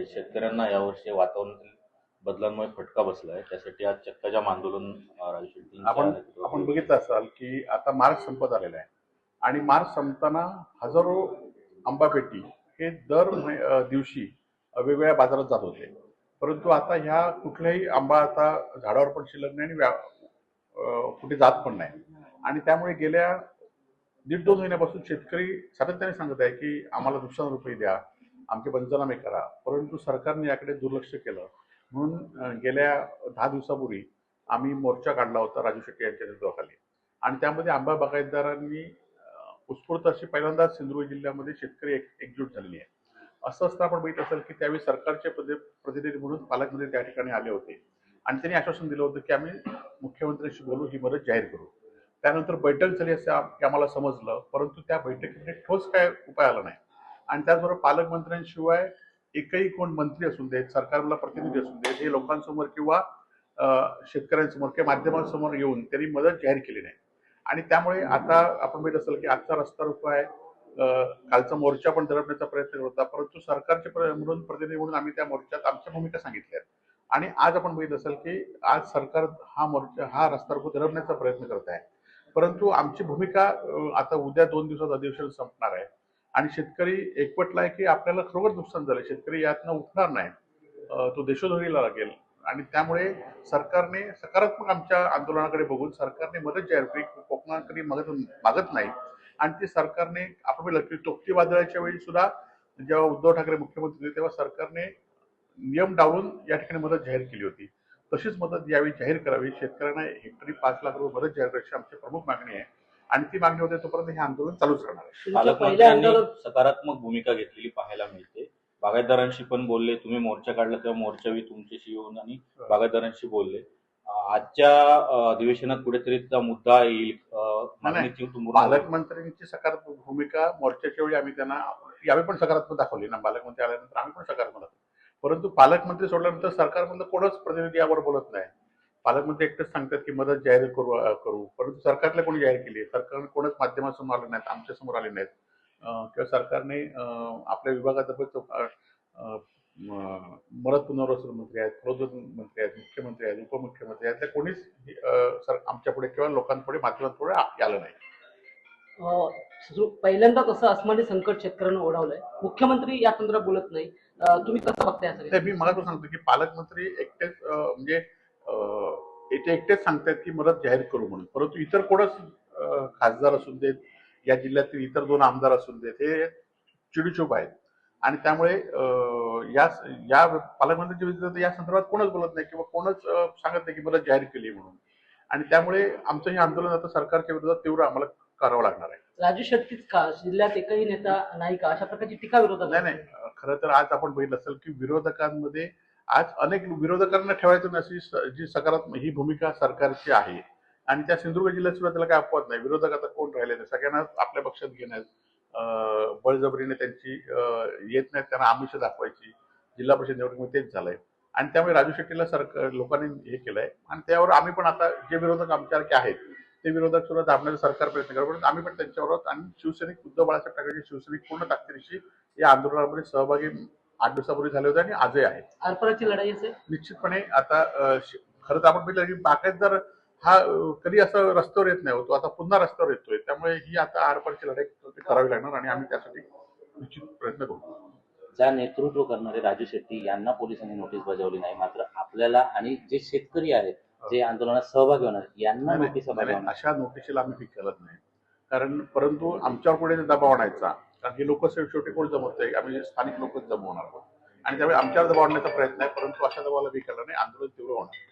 शेतकऱ्यांना यावर्षी वातावरणातील बदलांमुळे फटका बसलाय. त्यासाठी आज चक्का जाम आंदोलन राजू शेट्टींच्या आपण नेतृत्वाखाली बघितलं असाल की आता मार्च संपत आलेला आहे आणि मार्च संपताना हजारो आंबापेटी हे दर दिवशी वेगवेगळ्या बाजारात जात होते. परंतु आता ह्या कुठल्याही आंबा आता झाडावर पण शिल्लक नाही आणि कुठे जात पण नाही. आणि त्यामुळे गेल्या 1.5-2 महिन्यापासून शेतकरी सातत्याने सांगत आहे की आम्हाला नुकसान रुपये द्या, आमचे पंचनामे करा. परंतु सरकारने याकडे दुर्लक्ष केलं. म्हणून गेल्या 10 दिवसापूर्वी आम्ही मोर्चा काढला होता राजू शेट्टी यांच्या नेतृत्वाखाली. आणि त्यामध्ये आंबा बागायतदारांनी उत्स्फूर्त अशी पहिल्यांदाच सिंधुदुर्ग जिल्ह्यामध्ये शेतकरी एकजूट झालेली आहे. असं असता आपण बघितलं असेल की त्यावेळी सरकारचे प्रतिनिधी म्हणून पालकमंत्री त्या ठिकाणी आले होते आणि त्यांनी आश्वासन दिलं होतं की आम्ही मुख्यमंत्र्यांशी बोलू, ही मदत जाहीर करू. त्यानंतर बैठक झाली असं आम्हाला समजलं, परंतु त्या बैठकीमध्ये ठोस काय उपाय आला नाही. आणि त्याचबरोबर पालकमंत्र्यांशिवाय एकही कोण मंत्री असून देत, सरकारला प्रतिनिधी असून देत, हे लोकांसमोर किंवा शेतकऱ्यांसमोर किंवा माध्यमांसमोर येऊन त्यांनी मदत जाहीर केली नाही. आणि त्यामुळे आता आपण बघितलं असेल की आजचा रस्ता रोको आहे, कालचा मोर्चा पण दडपण्याचा प्रयत्न होता, परंतु सरकारचे म्हणून प्रतिनिधी म्हणून आम्ही त्या मोर्चात आमच्या भूमिका सांगितल्या. आणि आज आपण बघितलं असेल की आज सरकार हा रस्ता रोको दडपण्याचा प्रयत्न करत आहे. परंतु आमची भूमिका आता उद्या 2 दिवसात अधिवेशन संपणार आहे आणि शेतकरी एकवटलाय की आपल्याला खरोखर नुकसान झालं, शेतकरी यातनं उठणार नाही, तो देशोधडीला लागेल. आणि त्यामुळे सरकारने सकारात्मक आमच्या आंदोलनाकडे बघून सरकारने मदत जाहीर केली, कोकणाकडे मागत नाही. आणि ती सरकारने आपण बघितलं की टोकती वादळाच्या वेळी सुद्धा जेव्हा उद्धव ठाकरे मुख्यमंत्री होते तेव्हा सरकारने नियम डावलून या ठिकाणी मदत जाहीर केली होती. तशीच मदत यावेळी जाहीर करावी, शेतकऱ्यांना हेक्टरी 5 लाख रुपये मदत जाहीर करायची आमची प्रमुख मागणी आहे. आणि ती मागणी होते तोपर्यंत हे आंदोलन चालूच राहणार आहे. पालकमंत्र्यांनी सकारात्मक भूमिका घेतलेली पाहायला मिळते. बागायतदारांशी पण बोलले, तुम्ही मोर्चा काढला तेव्हा मोर्चावी तुमच्याशी येऊन आणि बागायतदारांशी बोलले. आजच्या अधिवेशनात कुठेतरी त्याचा मुद्दा येईल. पालकमंत्र्यांची सकारात्मक भूमिका मोर्चाच्या वेळी आम्ही त्यांना यावेळी पण सकारात्मक दाखवली ना. पालकमंत्री आल्यानंतर आम्ही पण सकारात्मक दाखवली. परंतु पालकमंत्री सोडल्यानंतर सरकारमधलं कोणच प्रतिनिधी यावर बोलत नाही. पालकमंत्री एकटेच सांगतात की मदत जाहीर करू, परंतु सरकारला कोणी जाहीर केली? सरकारने कोणच माध्यमासमोर आले नाहीत, आमच्या समोर आले नाहीत. किंवा सरकारने आपल्या विभागातर्फे मदत पुनर्वसन मंत्री आहेत, प्रबोधन मंत्री आहेत, मुख्यमंत्री आहेत, उपमुख्यमंत्री आहेत, त्या कोणीच आमच्या पुढे किंवा लोकांपुढे माध्यमांपुढे आलं नाही. पहिल्यांदा कसं अस्मानी संकट शेतकऱ्यांना ओढावलंय, मुख्यमंत्री या संदर्भात बोलत नाही, तुम्ही कसं बघताय? मी मला तो सांगतो की पालकमंत्री एकटेच म्हणजे ते एकटेच सांगतात की मदत जाहीर करू म्हणून, परंतु इतर कोणच खासदार असून देत, या जिल्ह्यातील इतर 2 आमदार असून देत, हे चिडीचूप आहेत. आणि त्यामुळे या पालकमंत्र्यांच्या विरुद्ध या संदर्भात कोणच बोलत नाही किंवा कोणच सांगत नाही की मदत जाहीर केली म्हणून. आणि त्यामुळे आमचं हे आंदोलन आता सरकारच्या विरोधात तीव्र आम्हाला करावं लागणार आहे. राजू शेट्टीच का जिल्ह्यात एकही नेता नाही का, अशा प्रकारची टीका विरोधात? नाही, खरं तर आज आपण बघितलं असेल की विरोधकांमध्ये आज अनेक विरोधकांना ठेवायचं नशी जी सकारात्मक ही भूमिका सरकारची आहे. आणि त्या सिंधुदुर्ग जिल्ह्यात सुद्धा त्याला काही अपवाद नाही. विरोधक आता कोण राहिले नाही, सगळ्यांना आपल्या पक्षात घेण्यात बळजबरीने त्यांची येत नाहीत, त्यांना आमिष दाखवायची जिल्हा परिषद निवडणुकीमध्ये तेच झालंय. आणि त्यामुळे राजू शेट्टीला लोकांनी हे केलंय. आणि त्यावर आम्ही पण आता जे विरोधक आमच्यासारखे आहेत ते विरोधक सुद्धा दाबण्याचा सरकार प्रयत्न करतो, पण आम्ही पण त्यांच्यावर आणि शिवसैनिक उद्धव बाळासाहेब ठाकरेचे शिवसैनिक पूर्ण ताकदीनिशी या आंदोलनामध्ये सहभागी 8 दिवसापूर्वी झाले होते आणि आजही आहेत. आरपारची लढाई असेल निश्चितपणे. आता खरं तर आपण बघितलं की बागायतदार हा कधी असं रस्त्यावर येत नाही होतो, आता पुन्हा रस्त्यावर येतोय. त्यामुळे ही आता आरपारची लढाई करावी लागणार आणि आम्ही त्यासाठी निश्चित प्रयत्न करू. ज्या नेतृत्व करणारे राजू शेट्टी यांना पोलिसांनी नोटीस बजावली नाही, मात्र आपल्याला आणि जे शेतकरी आहेत जे आंदोलनात सहभागी होणार यांना नोटीस अशा नोटीसला आम्ही फिक्स करत नाही. कारण परंतु आमच्यावर पुढे दबाव आणायचा, कारण हे लोक शेवटी कोण जमवतंय, आम्ही स्थानिक लोकच जमवणार आहोत. आणि त्यामुळे आमच्यावर दबाव आणण्याचा प्रयत्न आहे, परंतु अशा दबावाला मी केला नाही. आंदोलन तीव्र होणार.